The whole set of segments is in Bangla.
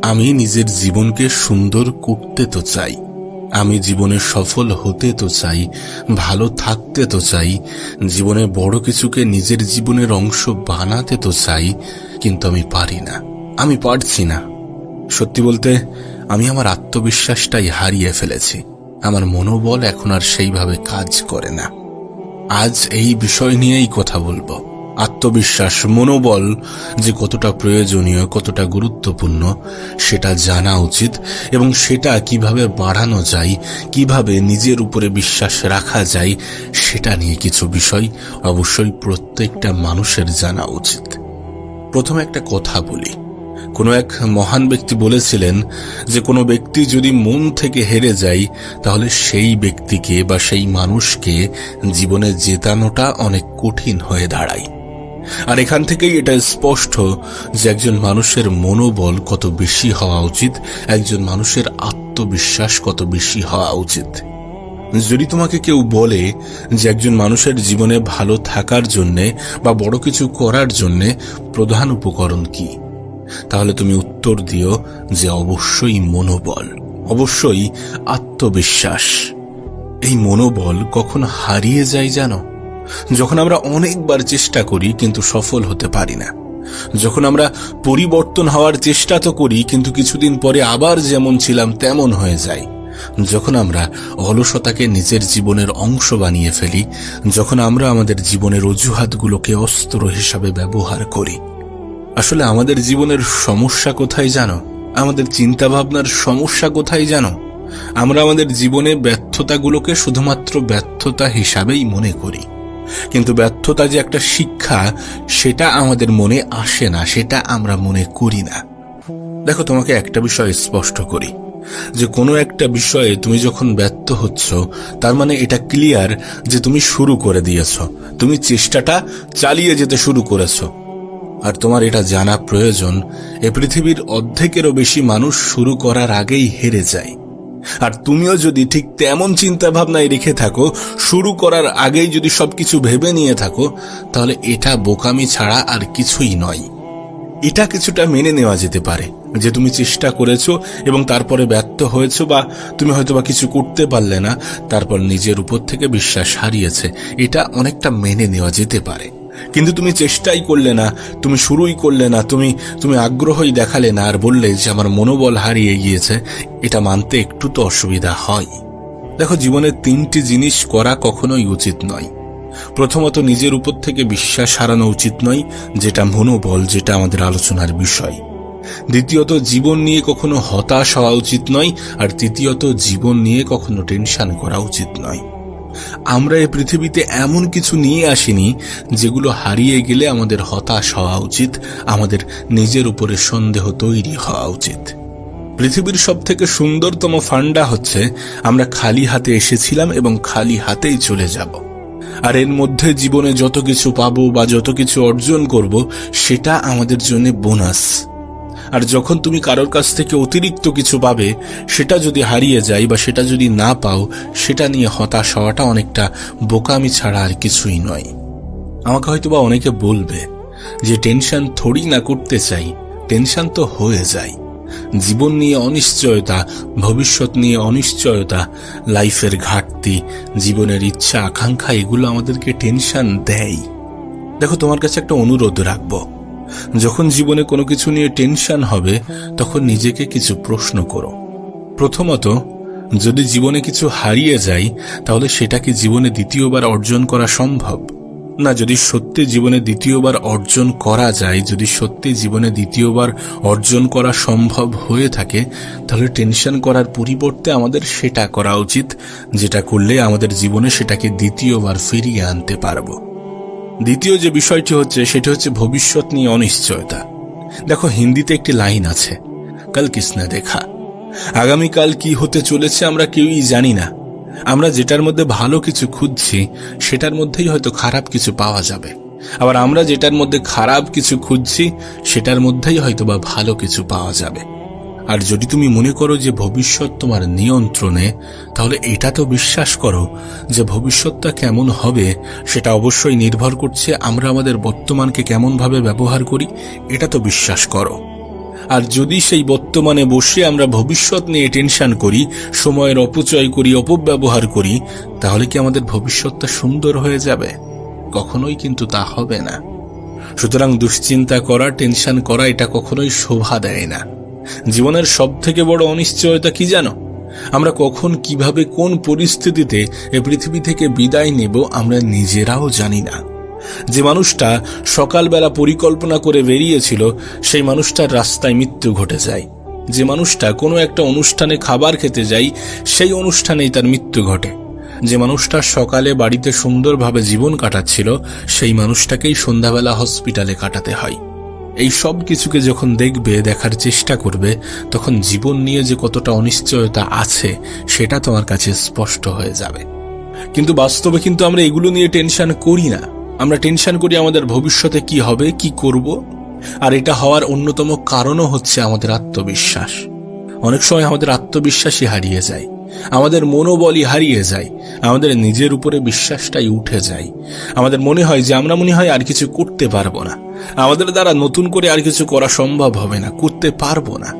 আমি নিজের জীবনকে সুন্দর করতে তো চাই, আমি জীবনে সফল হতে তো চাই, ভালো থাকতে তো চাই, জীবনে বড় কিছুকে নিজের জীবনের অংশ বানাতে তো চাই, কিন্তু আমি পারি না, আমি পারছি না। সত্যি বলতে আমি আমার আত্মবিশ্বাসটাই হারিয়ে ফেলেছি। আমার মনোবল এখন আর সেইভাবে কাজ করে না। আজ এই বিষয় নিয়েই কথা বলবো। আত্মবিশ্বাস, মনোবল যে কতটা প্রয়োজনীয়, কতটা গুরুত্বপূর্ণ সেটা জানা উচিত, এবং সেটা কিভাবে বাড়ানো যায়, কিভাবে নিজের উপরে বিশ্বাস রাখা যায়, সেটা নিয়ে কিছু বিষয় অবশ্যই প্রত্যেকটা মানুষের জানা উচিত। প্রথমে একটা কথা বলি। কোনো এক মহান ব্যক্তি বলেছিলেন যে কোনো ব্যক্তি যদি মন থেকে হেরে যায় তাহলে সেই ব্যক্তিকে বা সেই মানুষকে জীবনে জেতানোটা অনেক কঠিন হয়ে দাঁড়ায়। আর এখান থেকেই এটা স্পষ্ট যে একজন মানুষের মনোবল কত বেশি হওয়া উচিত, একজন মানুষের আত্মবিশ্বাস কত বেশি হওয়া উচিত। যদি তোমাকে কেউ বলে যে একজন মানুষের জীবনে ভালো থাকার জন্যে বা বড় কিছু করার জন্যে প্রধান উপকরণ কি, তাহলে তুমি উত্তর দিও যে অবশ্যই মনোবল, অবশ্যই আত্মবিশ্বাস। এই মনোবল কখন হারিয়ে যায় জানো? যখন আমরা অনেকবার চেষ্টা করি কিন্তু সফল হতে পারি না, যখন আমরা পরিবর্তন হওয়ার চেষ্টা তো করি কিন্তু কিছুদিন পরে আবার যেমন ছিলাম তেমন হয়ে যায়, যখন আমরা অলসতাকে নিজের জীবনের অংশ বানিয়ে ফেলি, যখন আমরা আমাদের জীবনের অজুহাতগুলোকে অস্ত্র হিসাবে ব্যবহার করি। আসলে আমাদের জীবনের সমস্যা কোথায় জানো? আমাদের চিন্তা ভাবনার সমস্যা কোথায় জানো? আমরা আমাদের জীবনে ব্যর্থতাগুলোকে শুধুমাত্র ব্যর্থতা হিসাবেই মনে করি, কিন্তু ব্যর্থতা যে একটা শিক্ষা সেটা আমাদের মনে আসে না, সেটা আমরা মনে করি না। দেখো, তোমাকে একটা বিষয় স্পষ্ট করি, যে কোনো একটা বিষয়ে তুমি যখন ব্যর্থ হচ্ছ তার মানে এটা ক্লিয়ার যে তুমি শুরু করে দিয়েছ, তুমি চেষ্টাটা চালিয়ে যেতে শুরু করেছ। আর তোমার এটা জানা প্রয়োজন, এ পৃথিবীর অর্ধেকেরও বেশি মানুষ শুরু করার আগেই হেরে যায়। আর তুমিও যদি ঠিক তেমন চিন্তা ভাবনায় রেখে থাকো, শুরু করার আগেই যদি সবকিছু ভেবে নিয়ে থাকো, তাহলে এটা বোকামি ছাড়া আর কিছুই নয়। এটা কিছুটা মেনে নেওয়া যেতে পারে যে তুমি চেষ্টা করেছো এবং তারপরে ব্যর্থ হয়েছো, বা তুমি হয়তোবা কিছু করতে পারলে না, তারপর নিজের উপর থেকে বিশ্বাস হারিয়েছে, এটা অনেকটা মেনে নেওয়া যেতে পারে। কিন্তু তুমি চেষ্টাই করলে না, তুমি শুরুই করলে না, তুমি আগ্রহই দেখালে না, আর বললে যে আমার মনোবল হারিয়ে গিয়েছে, এটা মানতে একটু তো অসুবিধা হয়। দেখো, জীবনে তিনটি জিনিস করা কখনোই উচিত নয়। প্রথমত, নিজের উপর থেকে বিশ্বাস হারানো উচিত নয়, যেটা মনোবল, যেটা আমাদের আলোচনার বিষয়। দ্বিতীয়ত, জীবন নিয়ে কখনো হতাশ হওয়া উচিত নয়। আর তৃতীয়ত, জীবন নিয়ে কখনো টেনশন করা উচিত নয়। আমরা এই পৃথিবীতে এমন কিছু নিয়ে আসিনি যেগুলো হারিয়ে গেলে আমাদের হতাশ হওয়া উচিত, আমাদের নিজের উপরে সন্দেহ তৈরি হওয়া উচিত। পৃথিবীর সব থেকে সুন্দরতম ফান্ডা হচ্ছে আমরা খালি হাতে এসেছিলাম এবং খালি হাতেই চলে যাব। আর এর মধ্যে জীবনে যত কিছু পাবো বা যত কিছু অর্জন করব সেটা আমাদের জন্য বোনাস। আর যখন তুমি কারোর কাছ থেকে অতিরিক্ত কিছু পাবে, সেটা যদি হারিয়ে যায় বা সেটা যদি না পাও, সেটা নিয়ে হতাশ হওয়াটা অনেকটা বোকামি ছাড়া আর কিছুই নয়। আমাকে হয়তোবা অনেকে বলবে যে টেনশন থোড়ি না করতে চাই, টেনশন তো হয়ে যায়। জীবন নিয়ে অনিশ্চয়তা, ভবিষ্যৎ নিয়ে অনিশ্চয়তা, লাইফের ঘাটতি, জীবনের ইচ্ছা আকাঙ্ক্ষা, এগুলো আমাদেরকে টেনশন দেয়। দেখো, তোমার কাছে একটা অনুরোধ রাখবো, যখন জীবনে কোনো কিছু নিয়ে টেনশন হবে তখন নিজেকে কিছু প্রশ্ন করো। প্রথমত, যদি জীবনে কিছু হারিয়ে যায় তাহলে সেটা কি জীবনে দ্বিতীয়বার অর্জন করা সম্ভব? না, যদি সত্যি জীবনে দ্বিতীয়বার অর্জন করা যায়, যদি সত্যি জীবনে দ্বিতীয়বার অর্জন করা সম্ভব হয়ে থাকে, তাহলে টেনশন করার পরিবর্তে আমাদের সেটা করা উচিত যেটা করলে আমাদের জীবনে সেটাকে দ্বিতীয়বার ফিরিয়ে আনতে পারবো। দ্বিতীয় যে বিষয়টি হচ্ছে সেটা হচ্ছে ভবিষ্যৎ নিয়ে অনিশ্চয়তা। দেখো, হিন্দিতে একটি লাইন আছে, কাল কিসনে দেখা। আগামীকাল কি হতে চলেছে আমরা কেউই জানি না। আমরা যেটার মধ্যে ভালো কিছু খুঁজছি সেটার মধ্যেই হয়তো খারাপ কিছু পাওয়া যাবে, আবার আমরা যেটার মধ্যে খারাপ কিছু খুঁজছি সেটার মধ্যেই হয়তো বা ভালো কিছু পাওয়া যাবে। আর যদি তুমি মনে করো যে ভবিষ্যৎ তোমার নিয়ন্ত্রণে, তাহলে এটা তো বিশ্বাস করো যে ভবিষ্যৎটা কেমন হবে সেটা অবশ্যই নির্ভর করছে আমরা আমাদের বর্তমানকে কেমন ভাবে ব্যবহার করি, এটা তো বিশ্বাস করো। আর যদি সেই বর্তমানে বসে আমরা ভবিষ্যৎ নিয়ে টেনশন করি, সময়ের অপচয় করি, অপব্যবহার করি, তাহলে কি আমাদের ভবিষ্যৎটা সুন্দর হয়ে যাবে? কখনোই কিন্তু তা হবে না। সুতরাং দুশ্চিন্তা করা, টেনশন করা এটা কখনোই শোভা দেয় না। জীবনের সবথেকে বড় অনিশ্চয়তা কি জানো? আমরা কখন, কিভাবে, কোন পরিস্থিতিতে এ পৃথিবী থেকে বিদায় নেব আমরা নিজেরাও জানি না। যে মানুষটা সকালবেলা পরিকল্পনা করে বেরিয়েছিল, সেই মানুষটার রাস্তায় মৃত্যু ঘটে যায়। যে মানুষটা কোনো একটা অনুষ্ঠানে খাবার খেতে যায়, সেই অনুষ্ঠানেই তার মৃত্যু ঘটে। যে মানুষটা সকালে বাড়িতে সুন্দরভাবে জীবন কাটাচ্ছিল, সেই মানুষটাকেই সন্ধ্যাবেলা হসপিটালে কাটাতে হয়। এই সব কিছুকে যখন দেখবে, দেখার চেষ্টা করবে, তখন জীবন নিয়ে যে কতটা অনিশ্চয়তা আছে সেটা তোমার কাছে স্পষ্ট হয়ে যাবে। কিন্তু বাস্তবে কিন্তু আমরা এগুলো নিয়ে টেনশন করি না। আমরা টেনশন করি আমাদের ভবিষ্যতে কি হবে, কি করব। আর এটা হওয়ার অন্যতম কারণও হচ্ছে আমাদের আত্মবিশ্বাস। অনেক সময় আমাদের আত্মবিশ্বাসই হারিয়ে যায়, আমাদের মনোবলই হারিয়ে যায়, আমাদের নিজের উপরে বিশ্বাসটাই উঠে যায়। আমাদের মনে হয় যে আমরা আর কিছু করতে পারবো না, আমাদের দ্বারা নতুন করে আর কিছু করা সম্ভব হবে না, করতে পারবো না।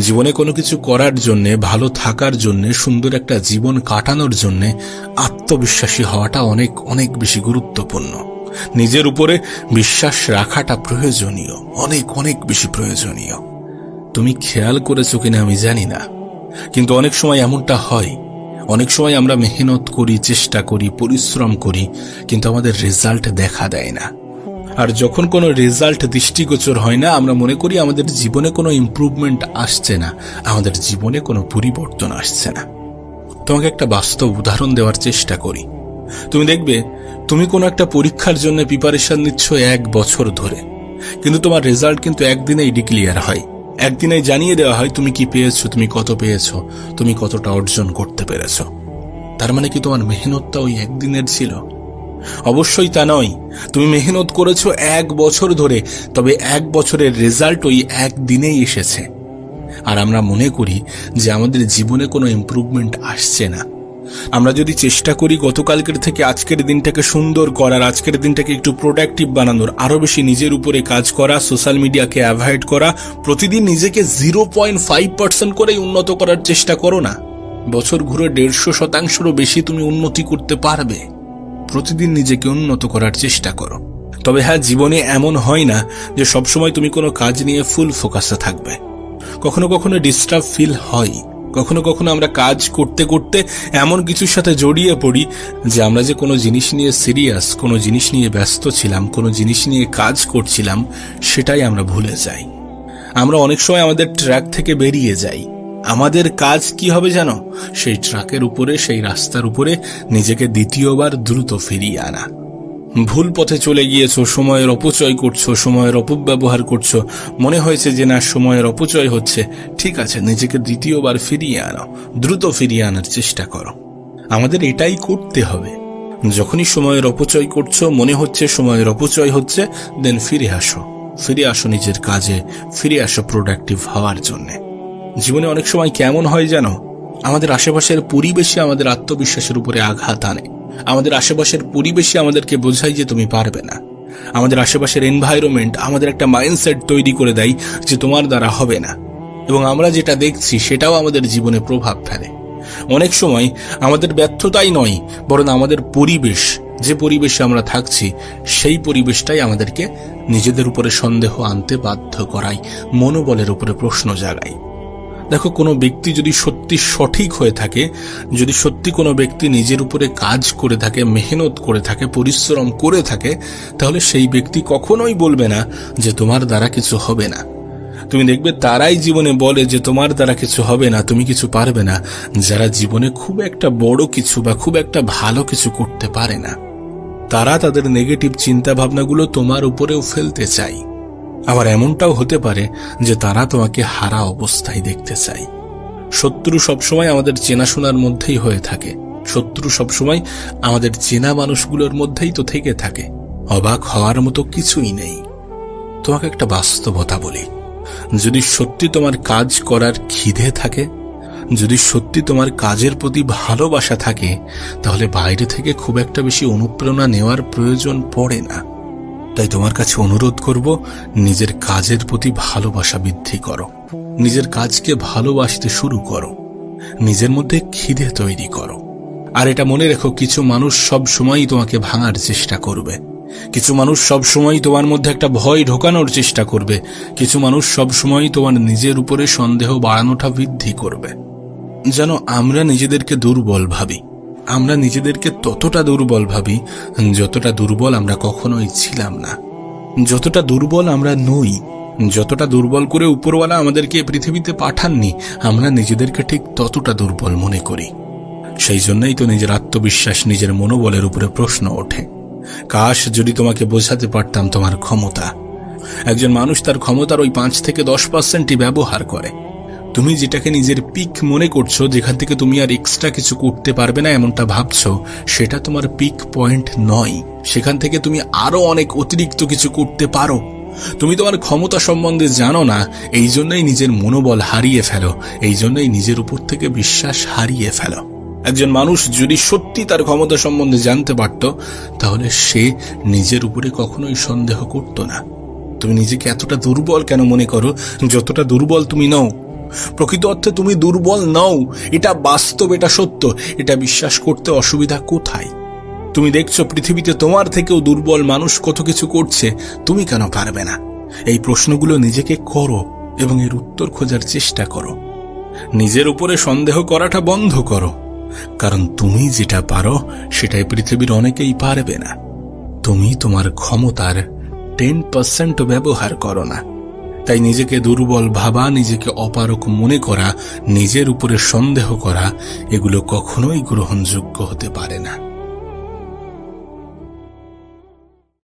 জীবনে কোনো কিছু করার জন্যে, ভালো থাকার জন্যে, সুন্দর একটা জীবন কাটানোর জন্যে আত্মবিশ্বাসী হওয়াটা অনেক অনেক বেশি গুরুত্বপূর্ণ। নিজের উপরে বিশ্বাস রাখাটা প্রয়োজনীয়, অনেক অনেক বেশি প্রয়োজনীয়। তুমি খেয়াল করেছো কিনা আমি জানি না, কিন্তু অনেক সময় এমনটা হয়। অনেক সময় আমরা মেহনত করি, চেষ্টা করি, পরিশ্রম করি, কিন্তু আমাদের রেজাল্ট দেখা দেয় না। আর যখন কোনো রেজাল্ট দৃষ্টিগোচর হয় না, আমরা মনে করি আমাদের জীবনে কোনো ইমপ্রুভমেন্ট আসছে না, আমাদের জীবনে কোনো পরিবর্তন আসছে না। তোমাকে একটা বাস্তব উদাহরণ দেওয়ার চেষ্টা করি। তুমি দেখবে তুমি কোনো একটা পরীক্ষার জন্য প্রিপারেশন নিচ্ছ 1 বছর ধরে, কিন্তু তোমার রেজাল্ট কিন্তু একদিনেই ডিক্লিয়ার হয়, একদিনেই জানিয়ে দেওয়া হয় তুমি কি পেয়েছো, তুমি কত পেয়েছো, তুমি কতটা অর্জন করতে পেরেছো। তার মানে কি তোমার মেহনতটা ওই একদিনের ছিল? অবশ্যই তা নয়। তুমি মেহনত করেছো 1 বছর ধরে, তবে 1 বছরের রেজাল্ট ওই একদিনেই এসেছে। আর আমরা মনে করি যে আমাদের জীবনে কোনো ইমপ্রুভমেন্ট আসছে না। আমরা যদি চেষ্টা করি গতকালকের থেকে আজকের দিনটাকে সুন্দর করার, আজকের দিনটাকে একটু প্রোডাক্টিভ বানানোর, আরো বেশি নিজের উপরে কাজ করা, সোশ্যাল মিডিয়াকে অ্যাভয়েড করা, প্রতিদিন নিজেকে 0.5% করেই উন্নত করার চেষ্টা করো না। বছর ঘুরে 150%-রও বেশি তুমি উন্নতি করতে পারবে। প্রতিদিন নিজেকে উন্নত করার চেষ্টা করো। তবে হ্যাঁ, জীবনে এমন হয় না যে সবসময় তুমি কোনো কাজ নিয়ে ফুল ফোকাসে থাকবে। কখনো কখনো ডিস্টার্ব ফিল হয়, কখনো কখনো আমরা কাজ করতে করতে এমন কিছুর সাথে জড়িয়ে পড়ি যে আমরা যে কোনো জিনিস নিয়ে সিরিয়াস, কোনো জিনিস নিয়ে ব্যস্ত ছিলাম, কোনো জিনিস নিয়ে কাজ করছিলাম, সেটাই আমরা ভুলে যাই। আমরা অনেক সময় আমাদের ট্র্যাক থেকে বেরিয়ে যাই। আমাদের কাজ কি হবে জানো? সেই ট্রাকের উপরে, সেই রাস্তার উপরে নিজেকে দ্বিতীয়বার দ্রুত ফিরিয়ে আনা। ভুল পথে চলে গিয়েছো, সময়ের অপচয় করছো, সময়ের অপব্যবহার করছো, মনে হয়েছে যে না সময়ের অপচয় হচ্ছে, ঠিক আছে, নিজেকে দ্বিতীয়বার ফিরিয়ে আনো, দ্রুত ফিরিয়ে আনার চেষ্টা করো। আমাদের এটাই করতে হবে। যখনই সময়ের অপচয় করছো, মনে হচ্ছে সময়ের অপচয় হচ্ছে, দেন ফিরে আসো নিজের কাজে, ফিরে আসো প্রোডাক্টিভ হওয়ার জন্যে। জীবনে অনেক সময় কেমন হয় জানো? আমাদের আশেপাশের পরিবেশে আমাদের আত্মবিশ্বাসের উপরে আঘাত আনে। আমাদের আশেপাশের পরিবেশে আমাদেরকে বোঝায় যে তুমি পারবে না। আমাদের আশেপাশের এনভায়রনমেন্ট আমাদের একটা মাইন্ডসেট তৈরি করে দেয় যে তোমার দ্বারা হবে না, এবং আমরা যেটা দেখছি সেটাও আমাদের জীবনে প্রভাব ফেলে। অনেক সময় আমাদের ব্যর্থতাই নয়, বরং আমাদের পরিবেশ, যে পরিবেশে আমরা থাকছি, সেই পরিবেশটাই আমাদেরকে নিজেদের উপরে সন্দেহ আনতে বাধ্য করায়, মনোবলের উপরে প্রশ্ন জাগায়। দেখো, কোনো ব্যক্তি যদি সত্যি সঠিক হয়ে থাকে, যদি সত্যি কোনো ব্যক্তি নিজের উপরে কাজ করে থাকে, মেহনত করে থাকে, পরিশ্রম করে থাকে, তাহলে সেই ব্যক্তি কখনোই বলবে না যে তোমার দ্বারা কিছু হবে না। তুমি দেখবে তারাই জীবনে বলে যে তোমার দ্বারা কিছু হবে না, তুমি কিছু পারবে না, যারা জীবনে খুব একটা বড় কিছু বা খুব একটা ভালো কিছু করতে পারে না। তারা তাদের নেগেটিভ চিন্তা ভাবনাগুলো তোমার উপরেও ফেলতে চায়। আবার এমনটাও হতে পারে যে তারা তোমাকে হারা অবস্থায় দেখতে চায়। শত্রু সবসময় আমাদের চেনাশোনার মধ্যেই হয়ে থাকে। শত্রু সবসময় আমাদের চেনা মানুষগুলোর মধ্যেই তো থেকে থাকে। অবাক হওয়ার মতো কিছুই নেই। তোমাকে একটা বাস্তবতা বলি, যদি সত্যি তোমার কাজ করার খিদে থাকে, যদি সত্যি তোমার কাজের প্রতি ভালোবাসা থাকে, তাহলে বাইরে থেকে খুব একটা বেশি অনুপ্রেরণা নেওয়ার প্রয়োজন পড়ে না। তাই তোমার কাছে অনুরোধ করব, নিজের কাজের প্রতি ভালোবাসা বৃদ্ধি করো, নিজের কাজকে ভালোবাসতে শুরু করো, নিজের মধ্যে খিদে তৈরি করো। আর এটা মনে রেখো, কিছু মানুষ সব সময়ই তোমাকে ভাঙার চেষ্টা করবে, কিছু মানুষ সব সময় তোমার মধ্যে একটা ভয় ঢোকানোর চেষ্টা করবে, কিছু মানুষ সব সময় তোমার নিজের উপরে সন্দেহ বাড়ানোটা বৃদ্ধি করবে। যেন আমরা নিজেদেরকে দুর্বল ভাবি, আমরা নিজেদেরকে ততটা দুর্বল ভাবি যতটা দুর্বল আমরা কখনোই ছিলাম না, যতটা দুর্বল আমরা নই, যতটা দুর্বল করে উপরওয়ালা আমাদেরকে পৃথিবীতে পাঠাননি, আমরা নিজেদেরকে ঠিক ততটা দুর্বল মনে করি। সেই জন্যই তো নিজের আত্মবিশ্বাস, নিজের মনোবলের উপরে প্রশ্ন ওঠে। কাশ যদি তোমাকে বোঝাতে পারতাম তোমার ক্ষমতা। একজন মানুষ তার ক্ষমতার ওই 5 থেকে 10% ব্যবহার করে। তুমি যেটাকে নিজের পিক মনে করছো, যেখান থেকে তুমি আর এক্সট্রা কিছু করতে পারবে না এমনটা ভাবছো, সেটা তোমার পিক পয়েন্ট নয়। সেখান থেকে তুমি আরো অনেক অতিরিক্ত কিছু করতে পারো। তুমি তোমার ক্ষমতা সম্বন্ধে জানো না, এই জন্যই নিজের মনোবল হারিয়ে ফেলো, এই জন্যই নিজের উপর থেকে বিশ্বাস হারিয়ে ফেলো। একজন মানুষ যদি সত্যি তার ক্ষমতা সম্বন্ধে জানতে পারত, তাহলে সে নিজের উপরে কখনোই সন্দেহ করত না। তুমি নিজেকে এতটা দুর্বল কেন মনে করো যতটা দুর্বল তুমি নও? প্রকৃত অর্থে তুমি দুর্বল নও, এটা বাস্তব, এটা সত্য। এটা বিশ্বাস করতে অসুবিধা কোথায়? তুমি দেখছো পৃথিবীতে তোমার থেকেও দুর্বল মানুষ কত কিছু করছে, তুমি কেন পারবে না? এই প্রশ্নগুলো নিজেকে করো এবং এর উত্তর খোঁজার চেষ্টা করো। নিজের উপরে সন্দেহ করাটা বন্ধ করো, কারণ তুমি যেটা পারো সেটাই পৃথিবীর অনেকেই পারবে না। তুমি তোমার ক্ষমতার 10% ব্যবহার করো না। তাই নিজেকে দুর্বল ভাবা, নিজেকে অপারক মনে করা, নিজের উপরে সন্দেহ করা, এগুলো কখনোই গ্রহণযোগ্য হতে পারে না।